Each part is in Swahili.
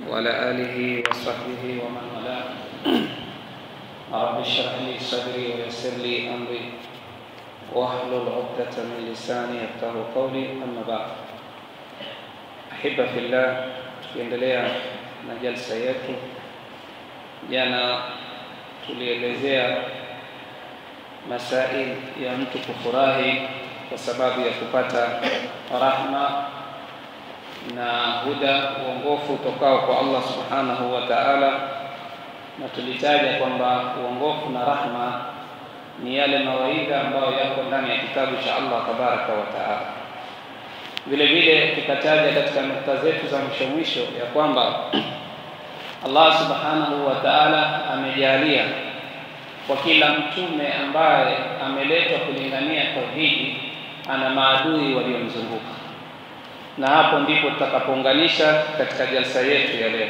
وعلى آله وصحبه ومن والاه. رب اشرح لي صدري ويسر لي أمري واحلل عقدة من لساني يفقهوا قولي. أما بعد، أحب في الله, tukiendelea na jalsa yetu. Jana tulielezea masail ya mtu kufurahi kwa sababu ya kupata rahma na huda, uongofu utokao kwa Allah subhanahu wa ta'ala, na tulitaja kwamba uongofu na rahma ni yale mawaidha ambayo yako ndani ya kitabu cha Allah tabaraka wa ta'ala. Vile vile tukataja katika nukta zetu za mwisho ya kwamba Allah subhanahu wa ta'ala amejalia kwa kila mtume ambaye ameletwa kulingania tauhidi ana maadui waliomzunguka, na hapo ndipo tutakapounganisha katika jalsa yetu ya leo.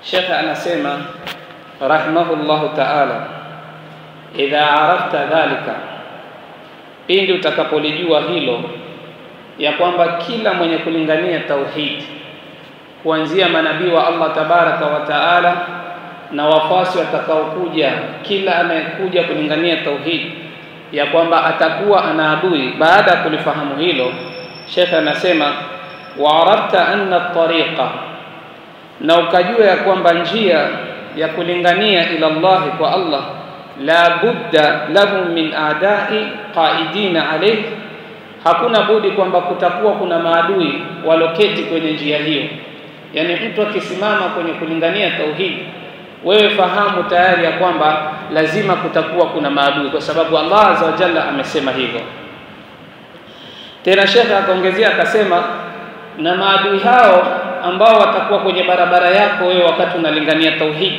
Sheikh anasema rahimahullahu ta'ala, idha arafta dhalika, pindi utakapolijua hilo ya kwamba kila mwenye kulingania tauhid kuanzia manabii wa Allah tabaraka wa taala na wafasi watakaokuja, kila anayekuja kulingania tauhid ya kwamba atakuwa ana adui. Baada ya kulifahamu hilo, Sheikh anasema wa arafta anna at-tariqa, na ukajua ya kwamba njia ya kulingania ila Allah kwa Allah la budda lahu min a'da'i qaidina alayhi, hakuna budi kwamba kutakuwa kuna maadui waloketi kwenye njia hiyo. Yani mtu akisimama kwenye kulingania tauhid, wewe fahamu tayari ya kwamba lazima kutakuwa kuna maadui, kwa sababu Allah azza wa jalla amesema hivyo. Tena Sheikh akaongezea akasema, na maadui hao ambao watakuwa kwenye barabara yako wewe wakati unalingania tauhid,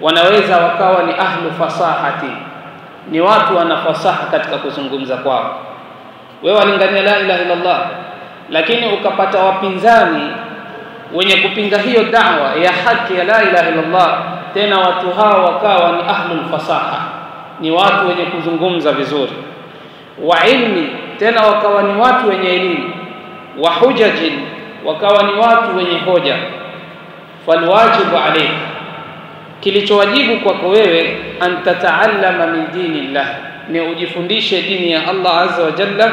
wanaweza wakawa ni ahlu fasahati, ni watu wana fasaha katika kuzungumza kwao. Wewe walingania la ilaha illa Allah, lakini ukapata wapinzani wenye kupinga hiyo da'wa ya haki ya la ilaha illa Allah, tena watu hao wakawa ni ahlul fasaha, ni watu wenye kuzungumza vizuri, wa ilmi, tena wakawa ni watu wenye elimu, wa hujajin, wakawa ni watu wenye hoja. Falwajibu alayka, kilichowajibu kwako wewe, an tataallama min dinillah, ni ujifundishe dini ya Allah azza wa jalla,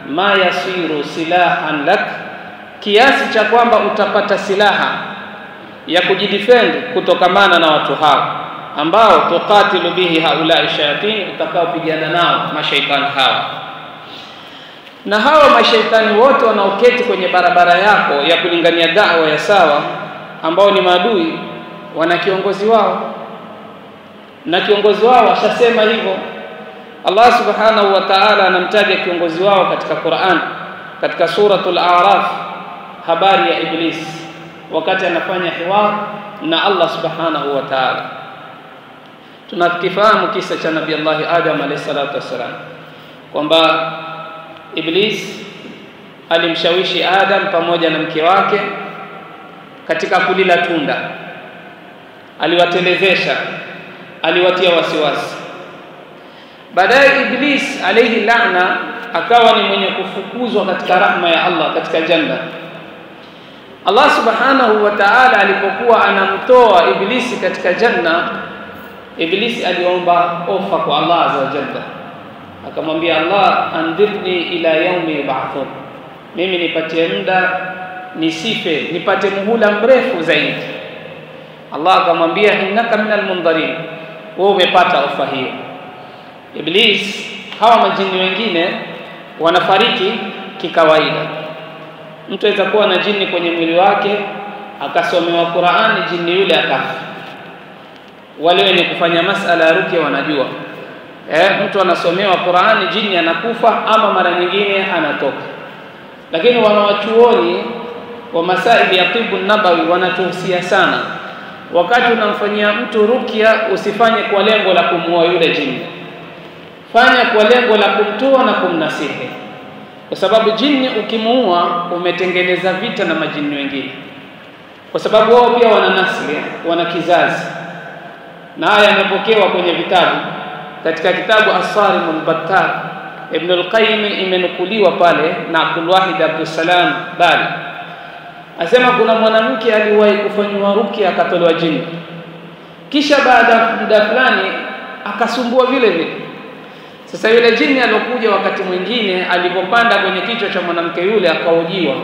ma yasiru silahan lak, kiasi cha kwamba utapata silaha ya kujidefend kutokamana na watu hao ambao tuqatilu bihi haula shayatin, utakaopigana nao mashaitani hawa. Na hawa mashaitani wote wanaoketi kwenye barabara yako ya kulingania da'wa ya sawa, ambao ni maadui, wana kiongozi wao, na kiongozi wao ashasema hivyo. Allah subhanahu wa ta'ala anamtaja kiongozi wao katika Qur'an, katika suratul A'raf, habari ya Iblis wakati anafanya hiwar na Allah subhanahu wa ta'ala. Tunakifahamu kisa cha Nabii Allah Adam alayhi salatu wasalam, kwamba Iblis alimshawishi Adam pamoja na mke wake katika kulila tunda, aliwatelezesha, aliwatia wasiwasi. Baadaye Iblis alayhi laana akawa ni mwenye kufukuzwa katika rahma ya Allah katika janna. Allah subhanahu wa ta'ala alipokuwa anamtoa Iblisi katika janna, Iblisi aliomba ofa kwa Allah azza wa jalla, akamwambia Allah, andhirni ila yaumi yub'athun, mimi nipatie muda nisife, nipate muhula mrefu zaidi. Allah akamwambia innaka minal mundharin, wewe umepata ofa hiyo. Iblis, hawa majini wengine wanafariki kikawaida. Mtu aweza kuwa na jini kwenye mwili wake akasomewa Qur'ani, jini yule akafa. Wale wenye kufanya masala ya ruqya wanajua, mtu anasomewa Qur'ani, jini anakufa ama mara nyingine anatoka. Lakini wanawachuoni wa masaili ya tibu nabawi wanatuhusia sana, wakati unamfanyia mtu ruqya usifanye kwa lengo la kumuua yule jini, fanya kwa lengo la kumtoa na kumnasihi, kwa sababu jini ukimuua umetengeneza vita na majini wengine, kwa sababu wao pia wana nasli, wana kizazi. Na haya yamepokewa kwenye vitabu, katika kitabu As-Sarimul Battar, Ibn al-Qayyim imenukuliwa pale na Abdul Wahid Abdul Salam Bali Asema kuna mwanamke aliwahi kufanywa rukia akatolewa jini, kisha baada ya muda fulani akasumbua vile vile. Sasa yule jini alokuja wakati mwingine alipopanda kwenye kichwa cha mwanamke yule akaojiwa,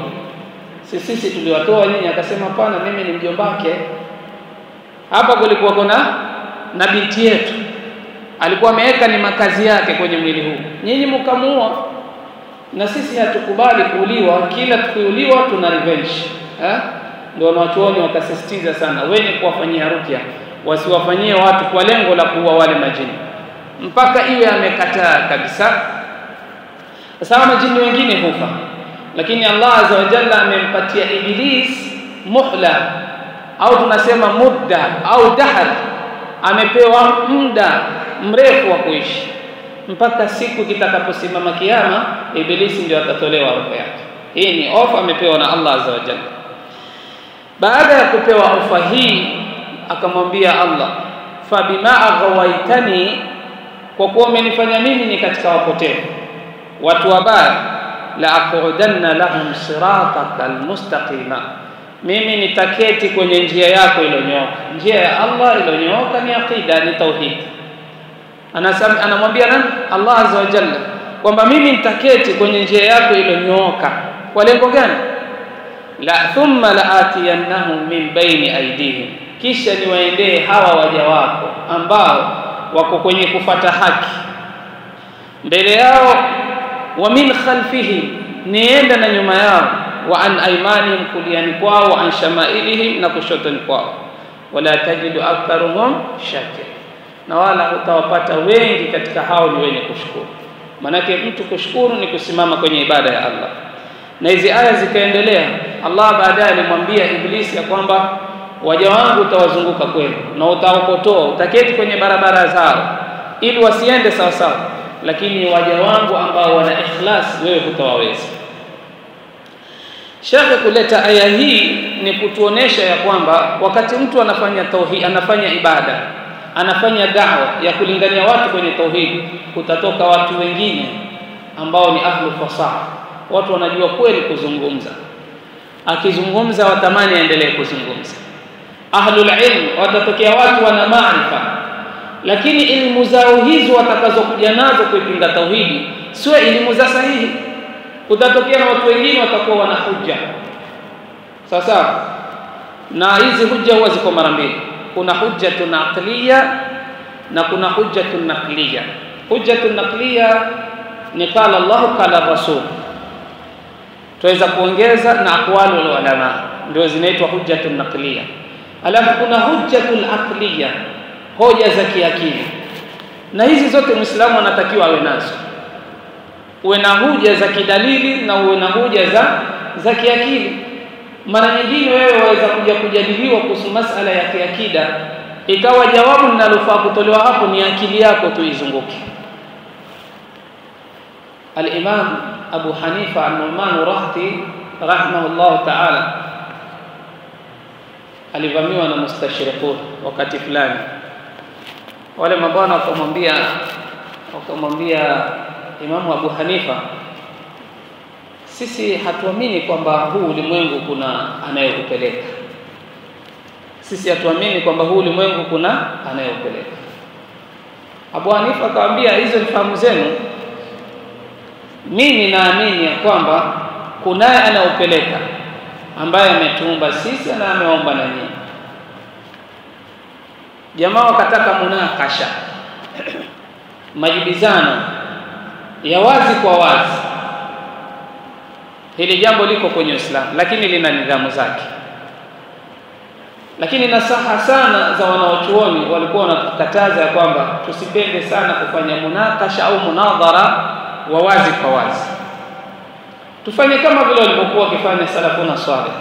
sisi tuliwatoa nyinyi, akasema hapana, mimi ni mjomba wake. Hapa kulikuwa kuna na binti yetu alikuwa ameweka ni makazi yake kwenye mwili huu, nyinyi mkamuua, na sisi hatukubali kuuliwa, kila tukiuliwa tuna revenge. Ndio wanachuoni wakasisitiza sana wenye kuwafanyia rukia wasiwafanyie watu kwa lengo la kuua wale majini, mpaka iwe amekataa kabisa. Sasa majini wengine hufa, lakini Allah azza wa jalla amempatia Iblis muhla, au tunasema mudda au dahar, amepewa muda mrefu wa kuishi mpaka siku kitakaposimama kiyama, Ibilisi ndio atatolewa roho yake. Hii ni ofa amepewa na Allah azza wa jalla. Baada ya kupewa ofa hii akamwambia Allah, fa bima aghawaitani, kwa kuwa umenifanya mimi ni katika wapotevu, watu wabaya, la aqudanna lahum sirataka almustaqima, mimi nitaketi kwenye njia yako iliyonyooka. Njia ya Allah iliyonyooka ni aqida, ni tauhid. Anamwambia nani? Allah azza wa jalla, kwamba mimi nitaketi kwenye njia yako iliyonyooka. Kwa lengo gani? La thumma laatiyannahum min baini aydihim, kisha niwaendee hawa waja wako ambao wako kwenye kufata haki mbele yao, wa min khalfihim, nienda na nyuma yao, wa an aymanihim, kuliani kwao, wa an shamailihim, na kushotoni kwao, wala tajidu aktharuhum shakir, na wala hutawapata wengi katika hao ni wenye kushukuru. Manake mtu kushukuru ni kusimama kwenye ibada ya Allah. Na hizi aya zikaendelea, Allah baadaye alimwambia Iblisi ya kwamba waja wangu utawazunguka kweli na utawakotoa, utaketi kwenye barabara zao ili wasiende sawa sawa, lakini waja wangu ambao wana ikhlas wewe hutawaweza. Shekhe kuleta aya hii ni kutuonesha ya kwamba wakati mtu anafanya tauhid, anafanya ibada, anafanya da'wa ya kulingania watu kwenye tauhid, kutatoka watu wengine ambao ni ahlu fasaha, watu wanajua kweli kuzungumza. Akizungumza watamani aendelee kuzungumza. Ahlul ilm watatokea watu wana maarifa, lakini elimu zao hizo watakazokuja nazo kuipinga tauhidi sio elimu za sahihi. Kutatokea na watu wengine watakuwa wana hujja. Sasa na hizi hujja huwa ziko mara mbili, kuna hujjatun aqliya na kuna hujjatun naqliya. Hujjatun naqliya ni qala Allah qala Rasul, tuweza kuongeza na aqwalu ulama, ndio zinaitwa hujjatun naqliya. Alafu kuna hujjatul aqliya, hoja za kiakili, na hizi zote Muislamu anatakiwa awe nazo. Uwe na hoja za kidalili na uwe na hoja za kiakili. Mara nyingine wewe waweza kuja kujadiliwa kuhusu masala ya kiakida, ikawa jawabu linalofaa kutolewa hapo ni akili yako tu izunguke. Al-Imam Abu Hanifa An-Nu'man Rahti rahimahullah ta'ala alivamiwa na mustashriqun wakati fulani. Wale mabwana wakamwambia Imamu Abu Hanifa, sisi hatuamini kwamba huu ulimwengu kuna anayekupeleka. Sisi hatuamini kwamba huu ulimwengu kuna anayekupeleka. Abu Hanifa akamwambia, hizo ni fahamu zenu, mimi naamini ya kwamba kunaye anayekupeleka ambaye ametuumba sisi na ameomba na nyinyi. Jamaa wakataka munakasha, majibizano ya wazi kwa wazi. Hili jambo liko kwenye Uislamu lakini lina nidhamu zake. Lakini nasaha sana za wanaochuoni walikuwa wanatukataza kwamba tusipende sana kufanya munakasha au munadhara wa wazi kwa wazi. Tufanye kama vile walivyokuwa wakifanya salafuna salih.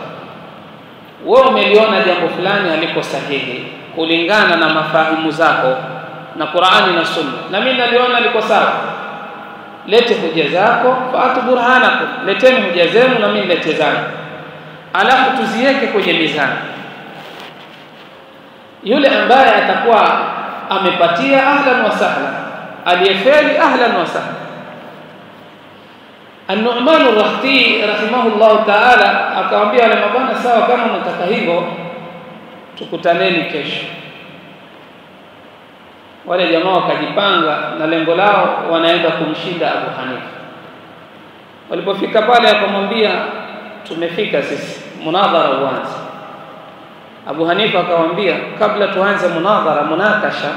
Wewe umeliona jambo fulani haliko sahihi kulingana na mafahimu zako na Qur'ani na Sunna, na mimi naliona liko sawa, lete hoja zako, faatu burhanakum, leteni hoja zenu na mimi lete zangu, alafu tuziweke kwenye mizani. Yule ambaye atakuwa amepatia ahlan wa sahlan, aliyefeli ahlan wa sahlan. An-Nu'man ar-Rahti rahimahullah ta'ala akamwambia wale mabwana, sawa, kama mnataka hivyo tukutaneni kesho. Wale jamaa wakajipanga na lengo lao, wanaenda kumshinda Abu Hanifa. Walipofika pale akamwambia, tumefika sisi, munadhara uanze. Abu Hanifa akamwambia, kabla tuanze munakasha,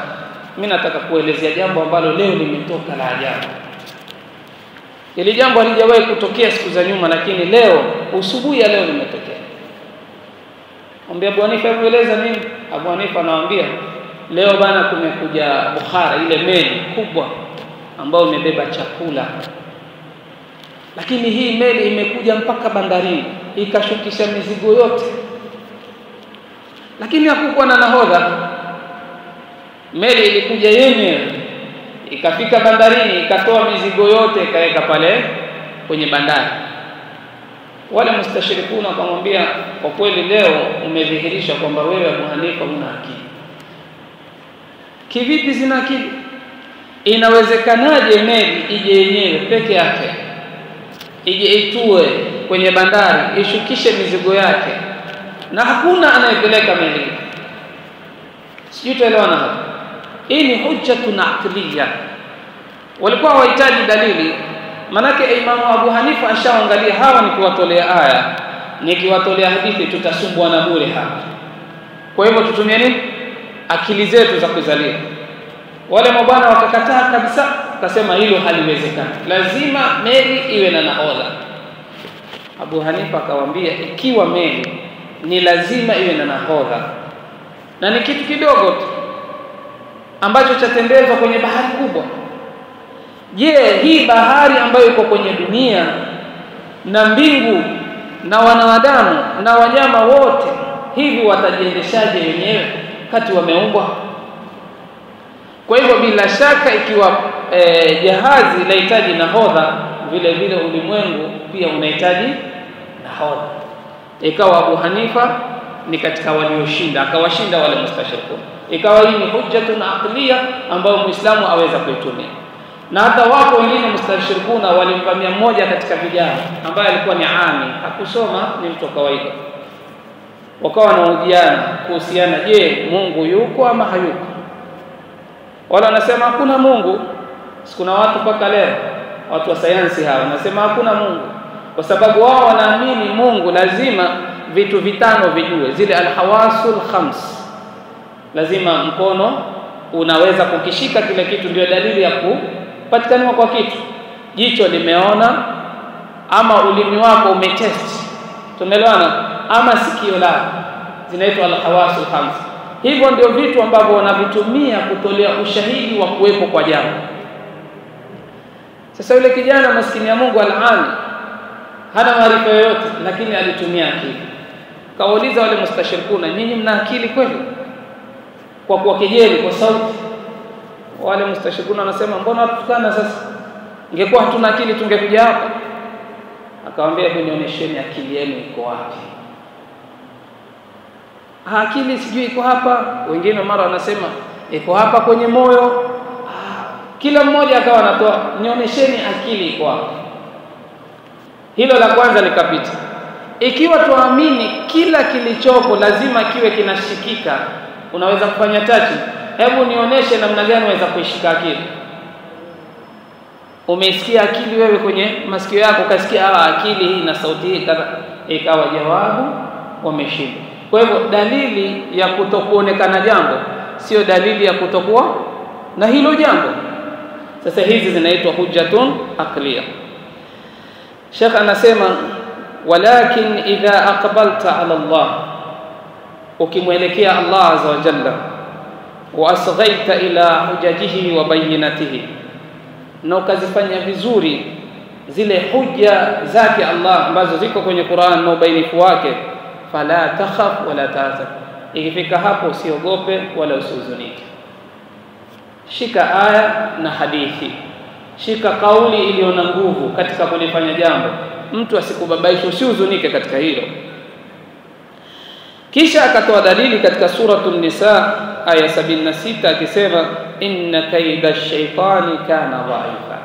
mimi nataka kuelezea jambo ambalo leo limetoka la ajabu. Ile jambo halijawahi kutokea siku za nyuma, lakini leo usubuhi ya leo limetokea. Mwambie Abu Hanifa, eleza nini? Abu Hanifa anawaambia, leo bana kumekuja Bukhara, ile meli kubwa ambayo imebeba chakula. Lakini hii meli imekuja mpaka bandarini, ikashukisha mizigo yote. Lakini hakukuwa na nahodha. Meli ilikuja yenyewe, ikafika bandarini, ikatoa mizigo yote, ikaweka pale kwenye bandari. Wale mustashirikuna wakamwambia, kwa kweli leo umedhihirisha kwamba wewe Abu Hanifa huna akili. Kivipi zina akili? Inawezekanaje meli ije yenyewe peke yake, ije itue kwenye bandari, ishukishe mizigo yake, na hakuna anayepeleka meli? Sijui tuelewana hapa. Hii ni hujjatun aqliyah. Walikuwa wahitaji dalili, manake Imamu Abu Hanifa ashaangalia, hawa nikiwatolea aya, nikiwatolea hadithi tutasumbua na bure hapa. Kwa hivyo tutumie nini? Akili zetu za kuzalia. Wale mabwana wakakataa kabisa, akasema hilo haliwezekani, lazima meli iwe na nahodha. Abu Hanifa akawaambia, ikiwa meli ni lazima iwe na nahodha, na ni kitu kidogo tu ambacho chatembezwa kwenye bahari kubwa, je, hii bahari ambayo iko kwenye dunia na mbingu na wanadamu na wanyama wote, hivi watajiendeshaje wenyewe kati wameumbwa? Kwa hivyo bila shaka ikiwa jahazi lahitaji nahodha, vile vile ulimwengu pia unahitaji nahodha. Ikawa Abu Hanifa ni katika walioshinda, akawashinda wale mustashirikun. Ikawa hii ni hujjatun aqliyah ambayo Muislamu aweza kuitumia. Na hata wako wengine mustashirikuna walimvamia mmoja katika vijana ambaye alikuwa ni ami, hakusoma, ni mtu kawaida. Wakawa wanahojiana kuhusiana, je, Mungu yuko ama hayuko? Wala wanasema hakuna Mungu. Sikuna watu mpaka leo, watu wa sayansi hawa wanasema hakuna Mungu, kwa sababu wao wanaamini Mungu lazima vitu vitano vijue, zile alhawasul khams. Lazima mkono unaweza kukishika kile kitu, ndio dalili ya kupatikana kwa kitu. Jicho limeona, ama ulimi wako umetest, tumeelewana, ama sikio lako, zinaitwa alhawasul khams. Hivyo ndio vitu ambavyo wanavitumia kutolea ushahidi wa kuwepo kwa jambo. Sasa yule kijana maskini ya Mungu alani hana maarifa yoyote, lakini alitumia akili. Kauliza wale mustashirikuna, nyinyi mna akili kweli? Kwa kuwakejeli kwa sauti. Wale mustashirikuna wanasema, mbona watutukana sasa? Ingekuwa hatuna akili tungekuja hapa. Akamwambia, nionyesheni akili yenu iko wapi? Akili sijui iko hapa. Wengine mara wanasema iko hapa kwenye moyo. Kila mmoja akawa anatoa, nionyesheni akili iko wapi. Hilo la kwanza likapita. Ikiwa tuamini kila kilichopo lazima kiwe kinashikika, unaweza kufanya tatu, hebu nionyeshe namna gani unaweza kuishika akili. Umesikia akili wewe kwenye masikio yako, ukasikia akili hii na sauti hii kadha, ikawa jawabu, wameshinda. Kwa hivyo dalili ya kutokuonekana jambo sio dalili ya kutokuwa na hilo jambo. Sasa hizi zinaitwa hujjatun aqliyah. Sheikh anasema, walakin idha aqbalta ala Allah, ukimwelekea Allah azza wa jalla, wa asghaita ila hujajihi wa bayinatihi, na ukazifanya vizuri zile hujja zake Allah ambazo ziko kwenye Qur'an na ubainifu wake, fala takhaf wala tahzan, ikifika hapo usiogope wala usihuzunike. Shika aya na hadithi, shika kauli iliyo na nguvu katika kulifanya jambo, mtu asikubabaishe, usihuzunike katika hilo. Kisha akatoa dalili katika suratul Nisa aya 76 akisema, inna kaida ash-shaytani kana dha'ifa.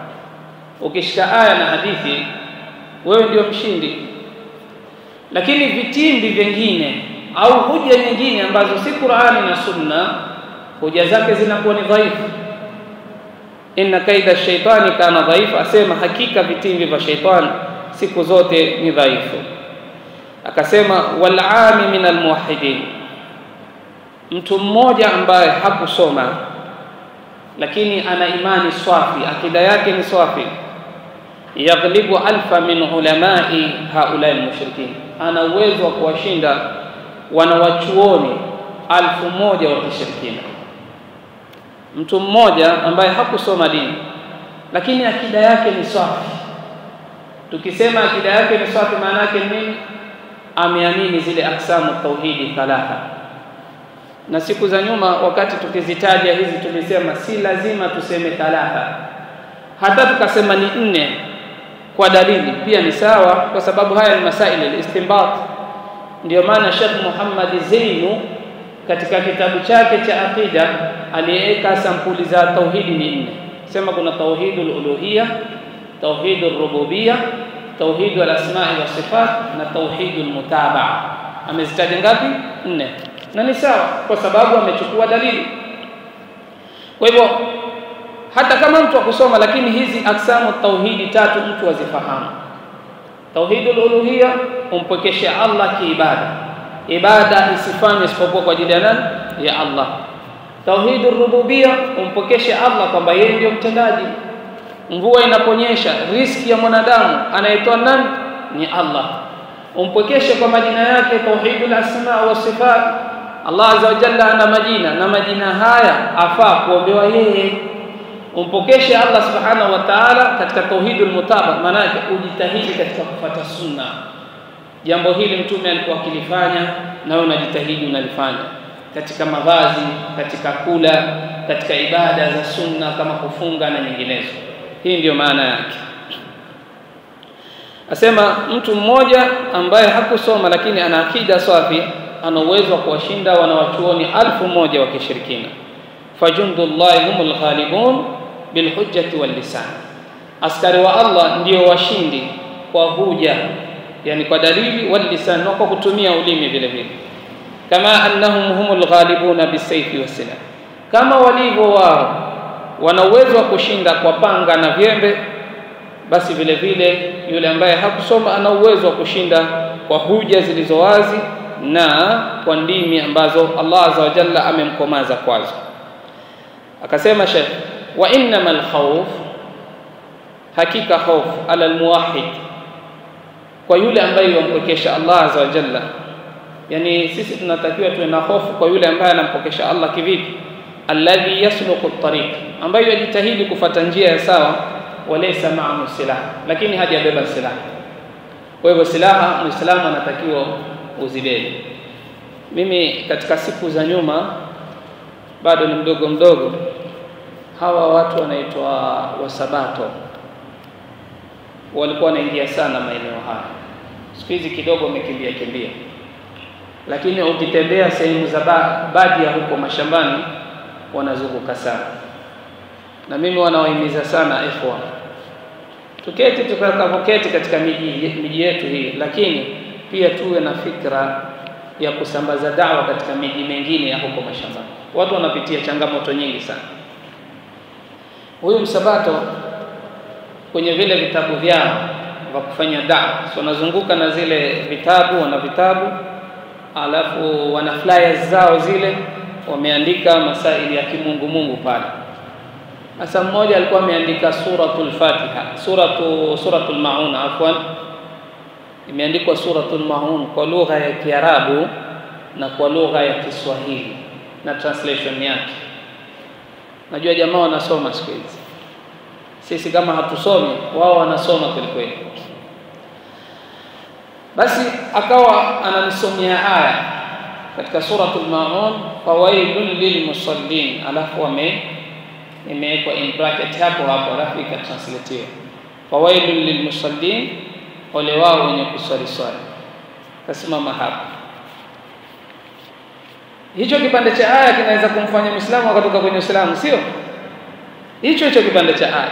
Ukishika aya na hadithi wewe ndio mshindi. Lakini vitimbi vingine au hoja nyingine ambazo si Qur'ani na Sunna, hoja zake zinakuwa ni dhaifu. Inna kaida shaitani kana dhaifu, asema hakika vitimbi vya shaitani siku zote ni dhaifu. Akasema wal'ami min almuwahhidin, mtu mmoja ambaye hakusoma lakini ana imani swafi, akida yake ni swafi, yaghlibu alfa min ulamai haula almushrikin, ana uwezo wa kuwashinda wanawachuoni 1000 wa kishirikina. Mtu mmoja ambaye hakusoma dini lakini akida yake ni swafi. Tukisema akida yake ni swafi, maana yake nini? Ameamini zile aksamu tauhidi thalatha. Na siku za nyuma wakati tukizitaja hizi tulisema si lazima tuseme thalatha, hata tukasema ni 4 kwa dalili pia ni sawa, kwa sababu haya ni masaili al-istinbat. Ndio maana Sheikh Muhammad Zainu katika kitabu chake cha aqida aliweka sampuli za tauhidi ni 4. Sema kuna tauhidul uluhiyya, tauhidul rububiyya, tauhidul asma'i wa sifat na tauhidul mutabaa. Amezitaja ngapi? 4. Na ni sawa kwa sababu amechukua dalili. Kwa hivyo hata kama mtu akusoma, lakini hizi aksamu tauhidi 3 mtu azifahamu. Tauhidul uluhiyya, umpokeshe Allah kiibada, ibada isifanywe isipokuwa kwa ajili ya nani? Ya Allah. Tauhidur rububiyya, umpokeshe Allah kwamba yeye ndio mtendaji. Mvua inaponyesha, riziki ya mwanadamu anayetoa nani? Ni Allah. Umpokeshe kwa majina yake. Tauhidul asma wa sifat, Allah azza wa jalla ana majina na majina haya afaa kuombewa yeye. Umpokeshe Allah subhanahu wa ta'ala katika tauhidul mutaba, maana yake ujitahidi katika kufuata sunna. Jambo hili mtume alikuwa akilifanya na wewe unajitahidi unalifanya, katika mavazi, katika kula, katika ibada za sunna kama kufunga na nyinginezo. Hii ndiyo maana yake. Asema mtu mmoja ambaye hakusoma lakini ana akida safi, ana uwezo wa kuwashinda wanawachuoni 1000 wa kishirikina. Fajundullahi humul ghalibun bilhujjati wal lisan, askari wa Allah ndio washindi kwa hoja, yani kwa dalili, wal lisan, na kwa kutumia ulimi vile vile. Kama annahum humul ghalibuna bisayfi wasilah, kama walivyo wao wana uwezo wa kushinda kwa panga na vyembe, basi vile vile yule ambaye hakusoma ana uwezo wa kushinda kwa hoja zilizo wazi na kwa ndimi ambazo Allah azza wa jalla amemkomaza kwazo. Akasema Sheikh, wa innamal khawf, hakika khawf ala almuwahhid, kwa yule ambaye yumpokesha Allah azza wa jalla. Yani sisi tunatakiwa tuwe na hofu kwa yule ambaye anampokesha Allah kivipi? Alladhi yasluqu at-tariq, ambaye yajitahidi kufuata njia ya sawa, walaysa ma'ahu silah, lakini hajabeba silaha. Kwa hivyo silaha muislamu anatakiwa uzibebe. Mimi katika siku za nyuma, bado ni mdogo, hawa watu wanaitwa wasabato walikuwa wanaingia sana maeneo haya. Siku hizi kidogo wamekimbia, lakini ukitembea sehemu za baadhi ya huko mashambani wanazunguka sana. Na mimi wanawahimiza sana ikhwa, tuketi tukakavoketi katika miji yetu hii, lakini pia tuwe na fikra ya kusambaza dawa katika miji mingine ya huko mashambani. Watu wanapitia changamoto nyingi sana. Huyu msabato kwenye vile vitabu vyao vya kufanya dawa, so wanazunguka na zile vitabu, wana vitabu, alafu wana flyers zao zile, wameandika masaili ya kimungu pale. Asa mmoja alikuwa ameandika suratul Fatiha, suratul Maun, afwan, imeandikwa suratul Maun kwa lugha ya Kiarabu na kwa lugha ya Kiswahili na translation yake. Najua jamaa wanasoma siku hizi, sisi kama hatusomi, wao wanasoma kweli. Basi akawa ananisomea aya katika suratul Maun, fawailun lilmusallin, alafu imewekwa in bracket hapo, alafu ikatranslate fawailun lilmusallin, wale wao wenye kuswali. Kasimama hapo. Hicho kipande cha aya kinaweza kumfanya Muislamu akatoka kwenye Uislamu, sio? Hicho kipande cha aya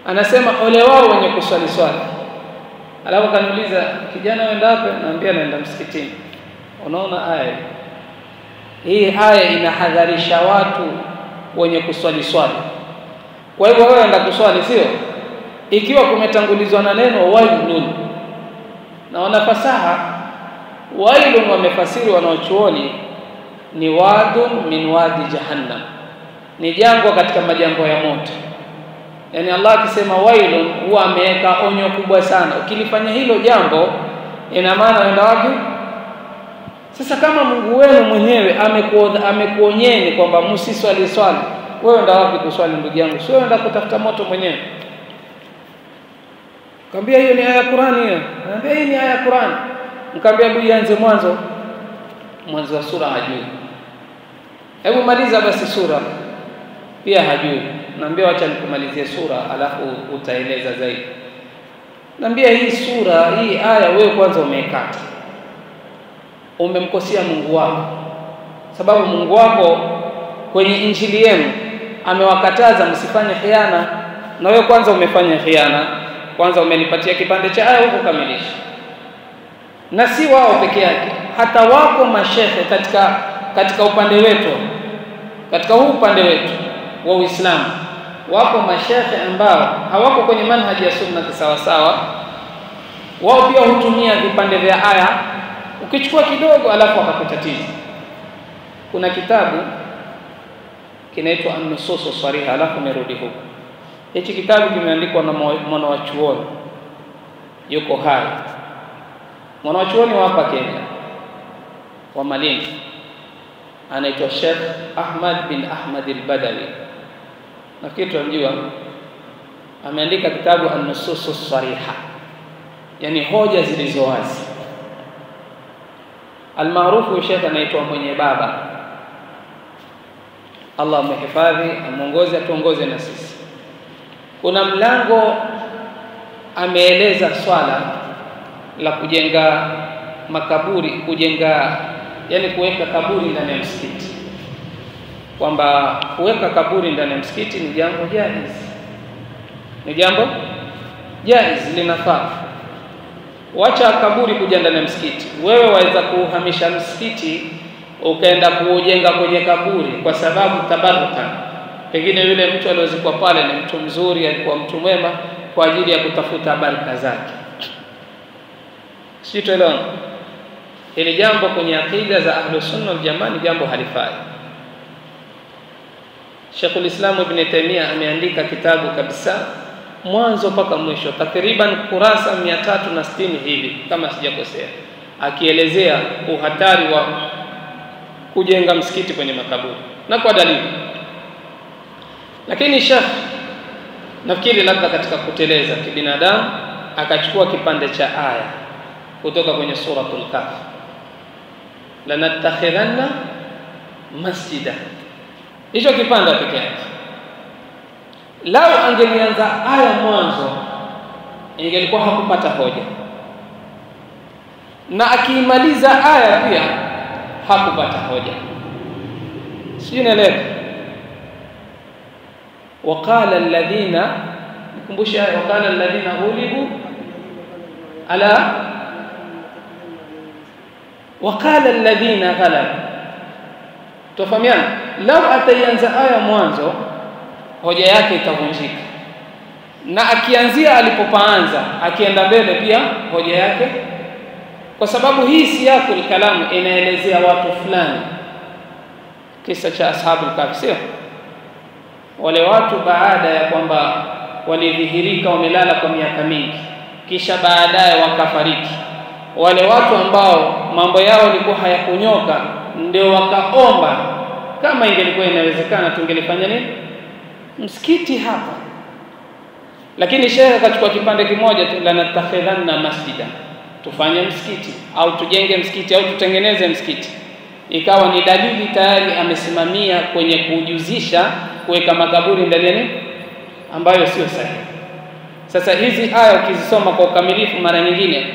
anasema ole wao wenye kuswali. Alafu kaniuliza, kijana unaenda wapi? Naambia naenda msikitini. Unaona aya hii, aya inahadharisha watu wenye kuswali swali. Kwa hivyo wewe enda kuswali, sio ikiwa kumetangulizwa na neno wailun. Na wanafasaha wailun wamefasiri wanaochuoni ni wadun min wadi jahannam, ni jangwa katika majangwa ya moto. Yani Allah akisema wailun huwa ameweka onyo kubwa sana. Ukilifanya hilo jambo ina maana unaenda wapi? Sasa kama Mungu wenu mwenyewe amekuonyeni kwamba msiswali swali, wewe enda wapi kuswali ndugu yangu? Sio enda kutafuta moto mwenyewe. Kaambia hiyo ni aya ya Qur'ani hiyo. Naambia hii ni aya ya Qur'ani. Nikamwambia hebu ianze mwanzo wa sura hajui. Hebu maliza basi sura. Pia hajui. Naambia acha nikumalizie sura alafu utaeleza zaidi. Naambia hii sura, hii aya wewe kwanza umeikata. Umemkosea Mungu wako. Sababu Mungu wako kwenye injili yenu amewakataza msifanye khiana, na wewe kwanza umefanya khiana. Kwanza umenipatia kipande cha aya huko kamilisha. Na si wao peke yake, hata wako mashehe katika upande wetu, katika huu upande wetu wa Uislamu, wako mashehe ambao hawako kwenye manhaji ya sunna sawa sawa. Wao pia hutumia vipande vya aya, ukichukua kidogo alafu akakutatiza. Kuna kitabu kinaitwa An-Nusus Sariha, alafu merudi huko. Hichi kitabu kimeandikwa na mwanachuoni yuko hai, mwanachuoni wa hapa Kenya wa Malindi, anaitwa Sheikh Ahmad bin Ahmad al-Badawi. Nafikiri tunamjua. Ameandika kitabu An-Nusus Sariha, yani hoja zilizo wazi. Almaarufu Sheikh anaitwa Mwenye Baba. Allah amehifadhi, amuongoze, atuongoze na sisi. Kuna mlango ameeleza swala la kujenga makaburi, yani kuweka kaburi ndani ya msikiti, kwamba kuweka kaburi ndani ya msikiti ni jambo jaiz, ni jambo jaiz, linafaa. Wacha kaburi kuja ndani ya msikiti, wewe waweza kuhamisha msikiti ukaenda kuujenga kwenye kaburi kwa sababu tabarukan. Pengine yule mtu aliyozikwa pale ni mtu mzuri, alikuwa mtu mwema, kwa ajili ya kutafuta baraka zake. Sisi tuelewana. Hili jambo kwenye akida za Ahlus Sunna wal Jamaa ni jambo halifai. Sheikhul Islam Ibn Taymiyyah ameandika kitabu kabisa mwanzo mpaka mwisho, takriban kurasa 360 hivi kama sijakosea, akielezea uhatari wa kujenga msikiti kwenye makaburi na kwa dalili. Lakini Sheikh nafikiri labda katika kuteleza kibinadamu akachukua kipande cha aya kutoka kwenye suratul Kahf, lanattakhidanna masjida. Hicho kipande pekee yake, lao angelianza aya mwanzo ingelikuwa hakupata hoja, na akimaliza aya pia hakupata hoja. Sio, naelewa. Waqala alladhina, nikumbusha aya, waqala alladhina ghulibu ala, waqala alladhina ghalabu. Tufahamiana, lao ataanza aya mwanzo hoja yake itavunjika, na akianzia alipopaanza akienda mbele pia hoja yake, kwa sababu hii siyakul kalamu inaelezea watu fulani. Kisa cha ashabul kahf, sio wale watu baada ya kwamba walidhihirika wamelala kwa miaka mingi, kisha baadaye wakafariki. Wale watu ambao mambo yao yalikuwa hayakunyoka ndio wakaomba, kama ingelikuwa inawezekana tungelifanya nini msikiti hapa. Lakini shehe akachukua kipande kimoja tu, lanattakhidanna masjida, tufanye msikiti au tujenge msikiti au tutengeneze msikiti. Ikawa ni dalili tayari amesimamia kwenye kujuzisha kuweka makaburi ndani ya nini ambayo sio sahihi. Sasa hizi aya ukizisoma kwa ukamilifu, mara nyingine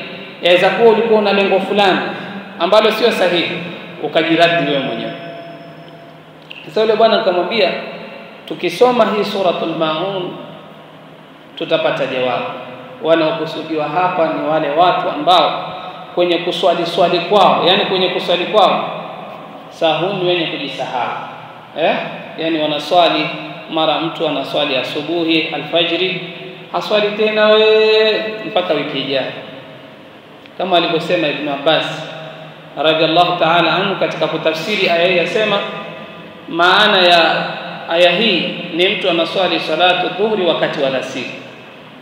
yaweza kuwa ulikuwa una lengo fulani ambalo sio sahihi, ukajiradi wewe mwenyewe. Sasa yule bwana akamwambia, tukisoma hii suratul Maun tutapata jawabu. Wanaokusudiwa hapa ni wale watu ambao kwenye kuswali kwao, yani kwenye kuswali kwao sahuni wenye kujisahau. Yani wanaswali, mara mtu anaswali asubuhi alfajiri, haswali tena mpaka wiki ijayo, kama alivyosema Ibn Abbas radhiallahu ta'ala anhu katika kutafsiri aya hii. Yasema maana ya aya hii ni mtu anaswali salatu dhuhri wakati wa alasiri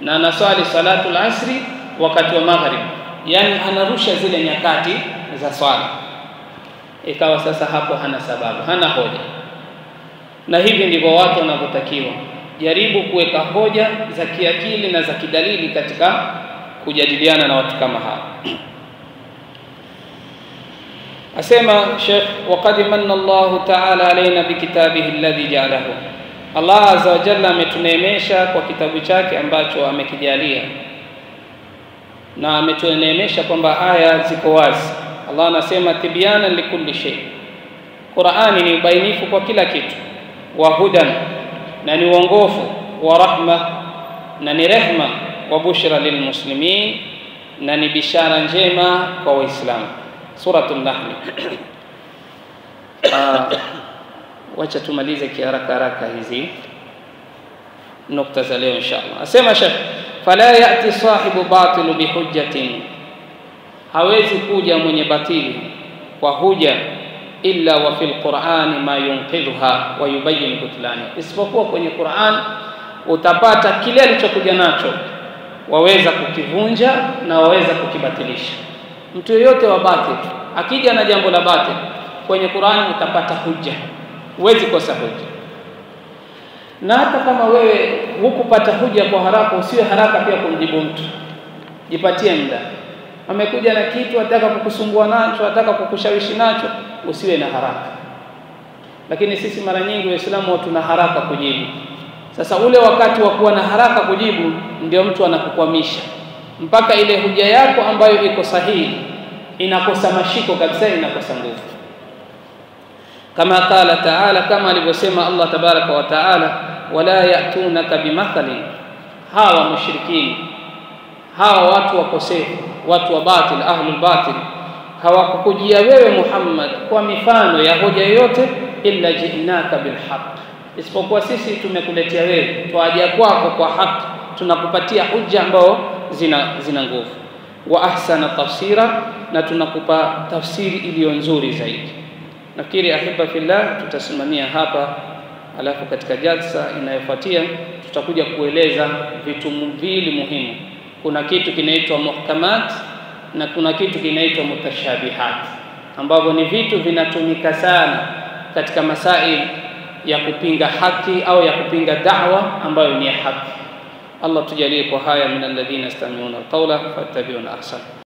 na anaswali salatu alasri wakati wa maghrib, yani anarusha zile nyakati za swala. Ikawa sasa hapo hana sababu, hana hoja. Na hivi ndivyo watu wanavyotakiwa, jaribu kuweka hoja za kiakili na za kidalili katika kujadiliana na watu kama hawa. Asema Sheikh, waqad manna Allah ta'ala alaina bikitabihi alladhi ja'alahu, Allah azza wa jalla ametuneemesha kwa kitabu chake ambacho amekijalia, na ametuneemesha kwamba aya ziko wazi. Allah anasema tibyana likulli shay, Qur'ani ni ubainifu kwa kila kitu, wa hudan, na ni uongofu, wa rahma, na ni rehma, wa bushra lilmuslimin, na ni bishara njema kwa Waislamu. Suratul Nahl. Wacha tumalize kiharaka hizi nukta za leo inshallah. Asema Sheikh, fala yati sahibu batil bihujjatin, hawezi kuja mwenye batili kwa huja illa wa fil Qur'ani ma yunqidhuha wa yubayyin butlani, isipokuwa kwenye Qur'an utapata kile alichokuja nacho waweza kukivunja na waweza kukibatilisha. Mtu yeyote wa batil akija na jambo la batil kwenye Qur'ani utapata hujja, huwezi kosa hujja. Na hata kama wewe hukupata hujja kwa haraka, usiwe haraka pia kumjibu mtu, jipatie muda. Amekuja na kitu ataka kukusumbua nacho, ataka kukushawishi nacho, usiwe na haraka. Lakini sisi mara nyingi Waislamu tuna haraka kujibu. Sasa ule wakati wa kuwa na haraka kujibu ndio mtu anakukwamisha, mpaka ile hoja yako ambayo iko sahihi inakosa mashiko kabisa, inakosa nguvu. Kama qala ta'ala, kama alivyosema Allah tabaraka wa ta'ala, wala ya'tunaka bimathalin, hawa mushrikini, hawa watu wakosefu, watu wa batil, ahlul batil, hawakukujia wewe Muhammad kwa mifano ya hoja yoyote, illa ji'naka bilhaq, isipokuwa sisi tumekuletea wewe twaja kwako kwa haki, tunakupatia hujja ambao zina nguvu. Wa ahsana tafsira, na tunakupa tafsiri iliyo nzuri zaidi. Nafikiri ahibba fillah tutasimamia hapa, alafu katika jalsa inayofuatia tutakuja kueleza vitu viwili muhimu. Kuna kitu kinaitwa muhkamat na kuna kitu kinaitwa mutashabihat, ambavyo ni vitu vinatumika sana katika masail ya kupinga haki au ya kupinga da'wa ambayo ni haki. Allah tujalie kwa haya min alladhina yastami'una alqawla fattabi'una ahsana.